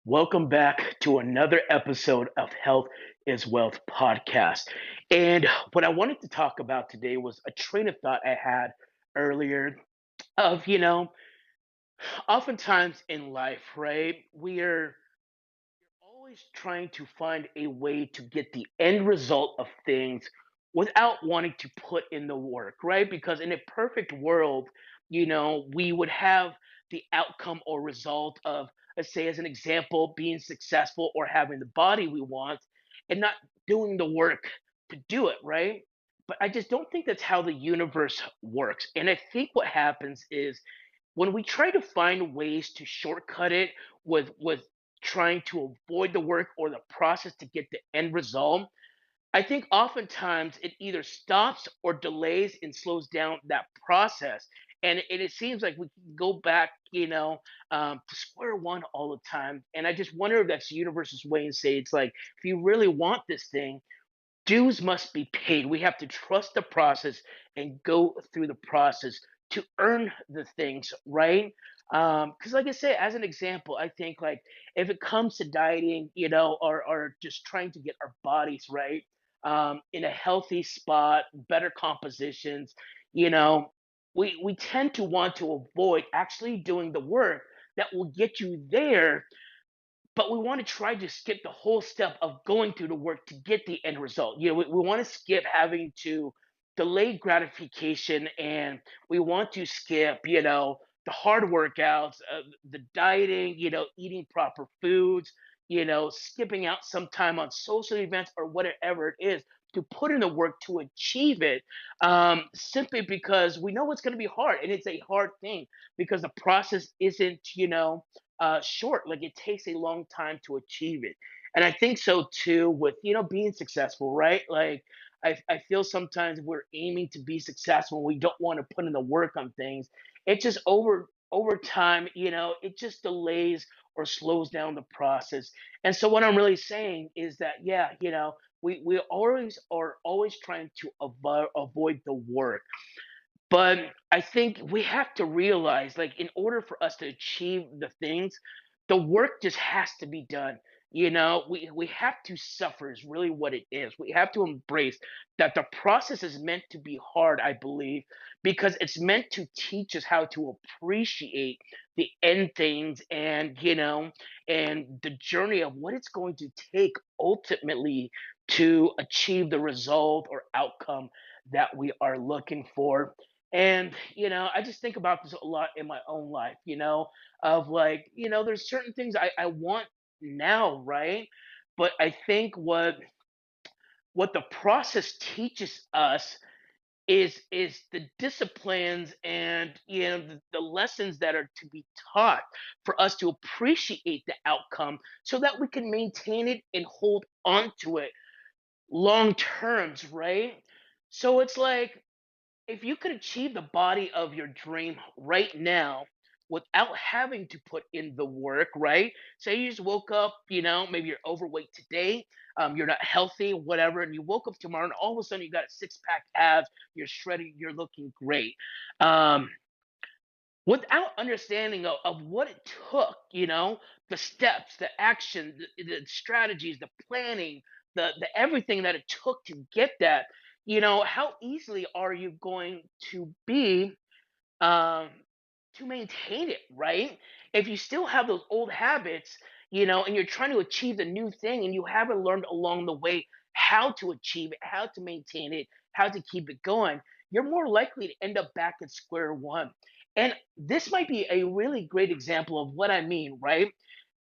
Welcome back to another episode of Health is Wealth podcast. And what I wanted to talk about today was a train of thought I had earlier of, oftentimes in life, right? We are always trying to find a way to get the end result of things without wanting to put in the work, right? Because in a perfect world, we would have the outcome or result of, let's say, as an example, being successful or having the body we want and not doing the work to do it, right? But I just don't think that's how the universe works. And I think what happens is when we try to find ways to shortcut it with trying to avoid the work or the process to get the end result, I think oftentimes it either stops or delays and slows down that process. And it seems like we can go back, to square one all the time. And I just wonder if that's the universe's way and say it's like, if you really want this thing, dues must be paid. We have to trust the process and go through the process to earn the things, right? Because, like I say, as an example, I think like if it comes to dieting, or just trying to get our bodies right, in a healthy spot, better compositions, you know, we tend to want to avoid actually doing the work that will get you there, but we want to try to skip the whole step of going through the work to get the end result. We want to skip having to delay gratification, and we want to skip, the hard workouts, the dieting, eating proper foods, skipping out some time on social events or whatever it is to put in the work to achieve it, simply because we know it's going to be hard and it's a hard thing because the process isn't, short. Like it takes a long time to achieve it. And I think so too with, being successful, right? Like I feel sometimes we're aiming to be successful. We don't want to put in the work on things. It just over time, it just delays or slows down the process. And so what I'm really saying is that, yeah, we always are always trying to avoid the work, but I think we have to realize, like, in order for us to achieve the things, the work just has to be done. We have to suffer is really what it is. We have to embrace that the process is meant to be hard, I believe, because it's meant to teach us how to appreciate the end things and, and the journey of what it's going to take ultimately to achieve the result or outcome that we are looking for. And, I just think about this a lot in my own life, of like, there's certain things I want now, right? But I think what the process teaches us is the disciplines and the lessons that are to be taught for us to appreciate the outcome so that we can maintain it and hold on to it long terms, right? So it's like if you could achieve the body of your dream right now without having to put in the work, right? Say you just woke up, maybe you're overweight today, you're not healthy, whatever, and you woke up tomorrow and all of a sudden you got a six pack abs, you're shredding, you're looking great. Um, Without understanding of what it took, the steps, the action, the strategies, the planning, the everything that it took to get that, how easily are you going to be, um, to maintain it, right? If you still have those old habits, and you're trying to achieve the new thing and you haven't learned along the way how to achieve it, how to maintain it, how to keep it going, you're more likely to end up back at square one. And this might be a really great example of what I mean, right?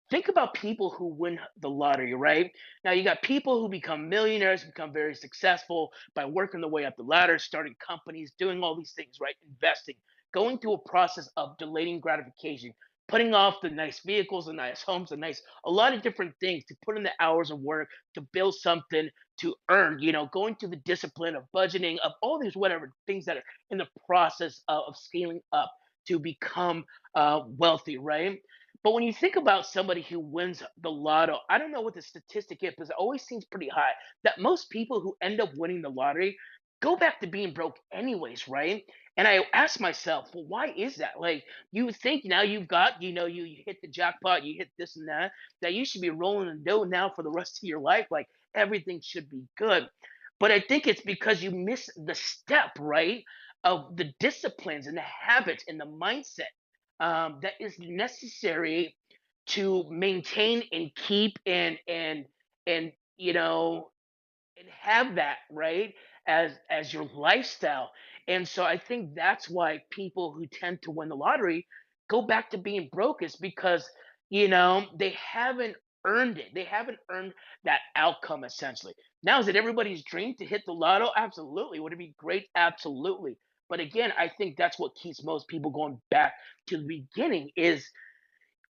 Think about people who win the lottery, right? Now you got people who become millionaires, become very successful by working their way up the ladder, starting companies, doing all these things, right? Investing, going through a process of delaying gratification, putting off the nice vehicles, the nice homes, a lot of different things to put in the hours of work to build something to earn, going through the discipline of budgeting, of all these whatever things that are in the process of scaling up to become wealthy, right? But when you think about somebody who wins the lotto, I don't know what the statistic is, but it always seems pretty high that most people who end up winning the lottery, go back to being broke anyways, right? And I ask myself, well, why is that? Like, you would think now you've got, you hit the jackpot, you hit this and that you should be rolling the dough now for the rest of your life. Like, everything should be good. But I think it's because you miss the step, right? Of the disciplines and the habits and the mindset that is necessary to maintain and keep and and have that right as your lifestyle. And so I think that's why people who tend to win the lottery go back to being broke, is because they haven't earned it. They haven't earned that outcome essentially. Now, is it everybody's dream to hit the lotto? Absolutely. Would it be great? Absolutely. But again, I think that's what keeps most people going back to the beginning, is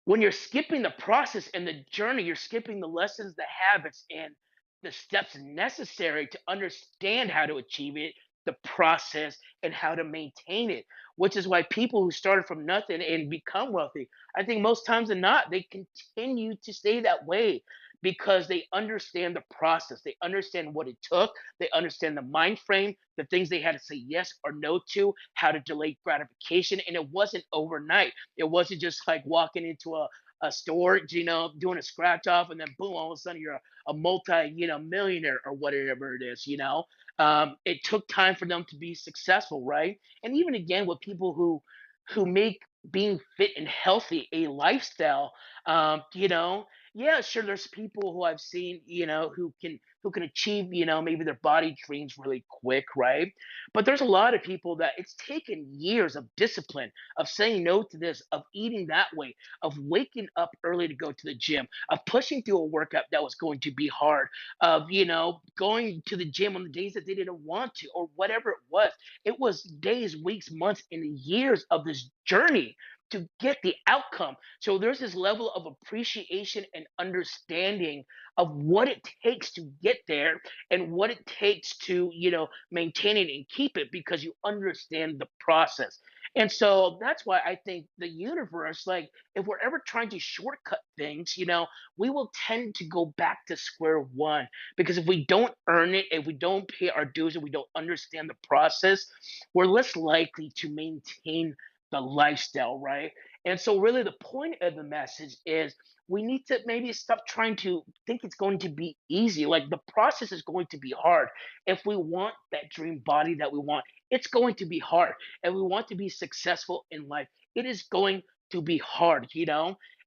when you're skipping the process and the journey, you're skipping the lessons, the habits, and the steps necessary to understand how to achieve it, the process, and how to maintain it. Which is why people who started from nothing and become wealthy, I think most times than not, they continue to stay that way because they understand the process. They understand what it took. They understand the mind frame, the things they had to say yes or no to, how to delay gratification. And it wasn't overnight. It wasn't just like walking into a store, doing a scratch off, and then boom, all of a sudden you're a multi, millionaire or whatever it is. It took time for them to be successful, right? And even again, with people who make being fit and healthy a lifestyle, yeah, sure, there's people who I've seen, who can achieve, maybe their body dreams really quick, right? But there's a lot of people that it's taken years of discipline, of saying no to this, of eating that way, of waking up early to go to the gym, of pushing through a workout that was going to be hard, of going to the gym on the days that they didn't want to, or whatever it was. It was days, weeks, months, and years of this journey to get the outcome. So there's this level of appreciation and understanding of what it takes to get there and what it takes to, maintain it and keep it, because you understand the process. And so that's why I think the universe, like, if we're ever trying to shortcut things, we will tend to go back to square one. Because if we don't earn it, if we don't pay our dues, and we don't understand the process, we're less likely to maintain the lifestyle, right? And so, really, the point of the message is we need to maybe stop trying to think it's going to be easy. Like, the process is going to be hard. If we want that dream body that we want, it's going to be hard. And we want to be successful in life, it is going to be hard.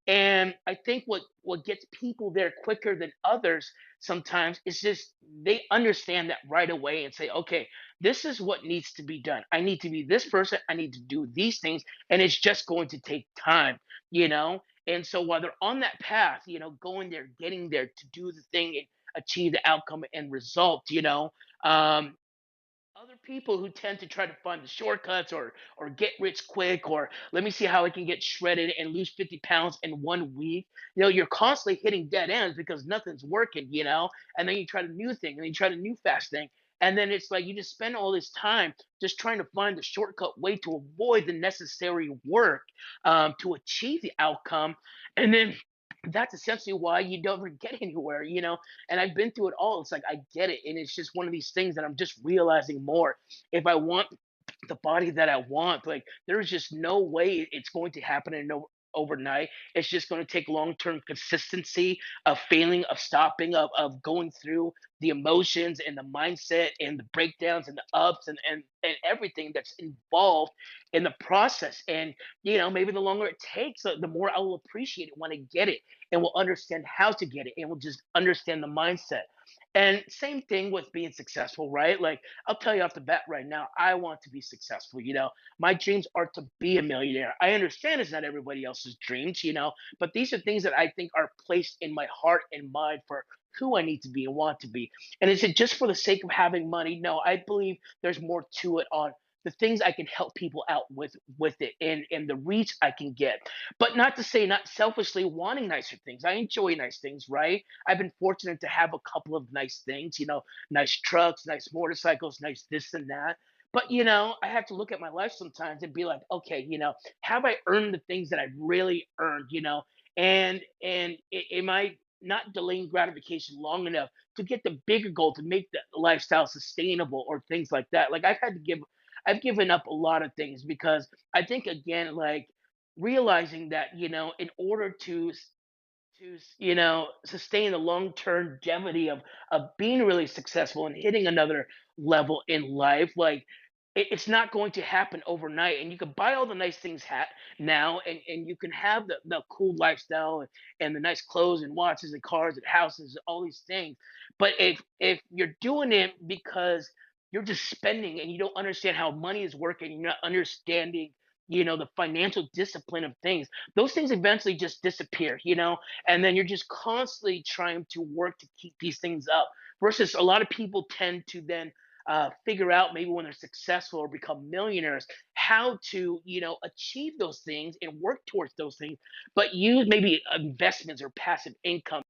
And I think what gets people there quicker than others sometimes is just they understand that right away and say, okay, this is what needs to be done. I need to be this person. I need to do these things, and it's just going to take time, you know. And so while they're on that path, going there, getting there to do the thing and achieve the outcome and result, um, other people who tend to try to find the shortcuts or get rich quick, or let me see how I can get shredded and lose 50 pounds in 1 week. You're constantly hitting dead ends because nothing's working, and then you try the new thing and then you try the new fast thing. And then it's like you just spend all this time just trying to find the shortcut way to avoid the necessary work to achieve the outcome. And then that's essentially why you never get anywhere. And I've been through it all. It's like I get it, and it's just one of these things that I'm just realizing more. If I want the body that I want, like, there's just no way it's going to happen in overnight. It's just going to take long-term consistency of failing, of stopping, of going through the emotions and the mindset and the breakdowns and the ups and everything that's involved in the process. And maybe the longer it takes, the more I will appreciate it when I get it, and will understand how to get it, and will just understand the mindset. And same thing with being successful, right? Like, I'll tell you off the bat right now, I want to be successful. My dreams are to be a millionaire. I understand it's not everybody else's dreams, but these are things that I think are placed in my heart and mind for who I need to be and want to be. And is it just for the sake of having money? No, I believe there's more to it, on the things I can help people out with it, and the reach I can get. But not to say not selfishly wanting nicer things. I enjoy nice things, right? I've been fortunate to have a couple of nice things, nice trucks, nice motorcycles, nice this and that. But I have to look at my life sometimes and be like, okay, have I earned the things that I really earned? And am I not delaying gratification long enough to get the bigger goal to make the lifestyle sustainable or things like that. Like I've given up a lot of things because I think again, like realizing that in order to sustain the long-term longevity of being really successful and hitting another level in life, like it's not going to happen overnight. And you can buy all the nice things now, and you can have the cool lifestyle and the nice clothes and watches and cars and houses, all these things. But if you're doing it because you're just spending and you don't understand how money is working, you're not understanding the financial discipline of things, those things eventually just disappear. And then you're just constantly trying to work to keep these things up, versus a lot of people tend to then figure out, maybe when they're successful or become millionaires, how to achieve those things and work towards those things, but use maybe investments or passive income.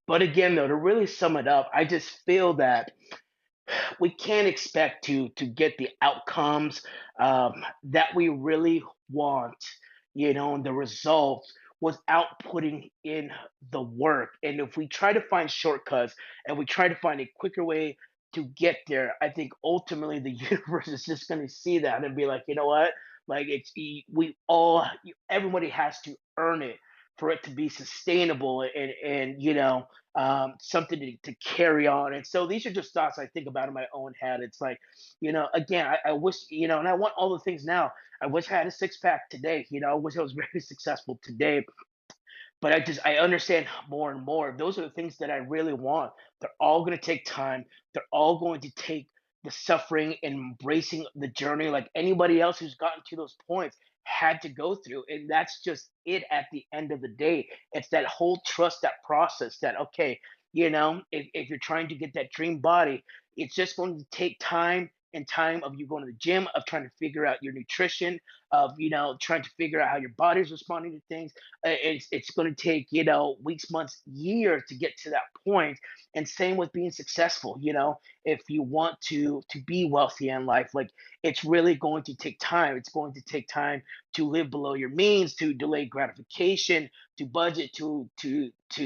But again, though, to really sum it up, I just feel that we can't expect to get the outcomes that we really want, and the results, without putting in the work. And if we try to find shortcuts and we try to find a quicker way to get there, I think ultimately the universe is just going to see that and be like, you know what? Like we all, everybody has to earn it for it to be sustainable and something to carry on. And so these are just thoughts I think about in my own head. It's like, again, I wish, and I want all the things now. I wish I had a six pack today. I wish I was very successful today. But I understand more and more. Those are the things that I really want. They're all going to take time. They're all going to take the suffering and embracing the journey, like anybody else who's gotten to those points had to go through. And that's just it at the end of the day. It's that whole trust, that process, that okay, if you're trying to get that dream body, it's just going to take time, and time of you going to the gym, of trying to figure out your nutrition, of trying to figure out how your body's responding to things. It's going to take weeks, months, years to get to that point. And same with being successful. If you want to be wealthy in life, like it's really going to take time. It's going to take time to live below your means, to delay gratification, to budget, to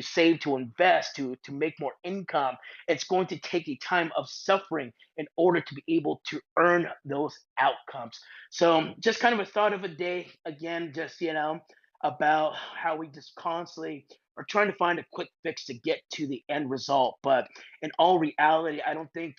save, to invest, to make more income. It's going to take a time of suffering in order to be able to earn those outcomes. So just kind of a thought of a day, again, just about how we just constantly are trying to find a quick fix to get to the end result. But in all reality, I don't think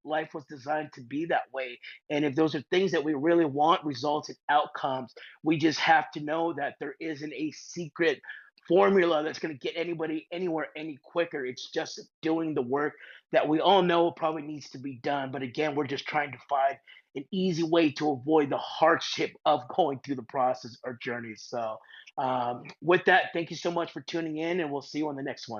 life was designed to be that way. And if those are things that we really want, results and outcomes, we just have to know that there isn't a secret formula that's going to get anybody anywhere any quicker. It's just doing the work that we all know probably needs to be done. But again, we're just trying to find an easy way to avoid the hardship of going through the process or journey. So, with that, thank you so much for tuning in, and we'll see you on the next one.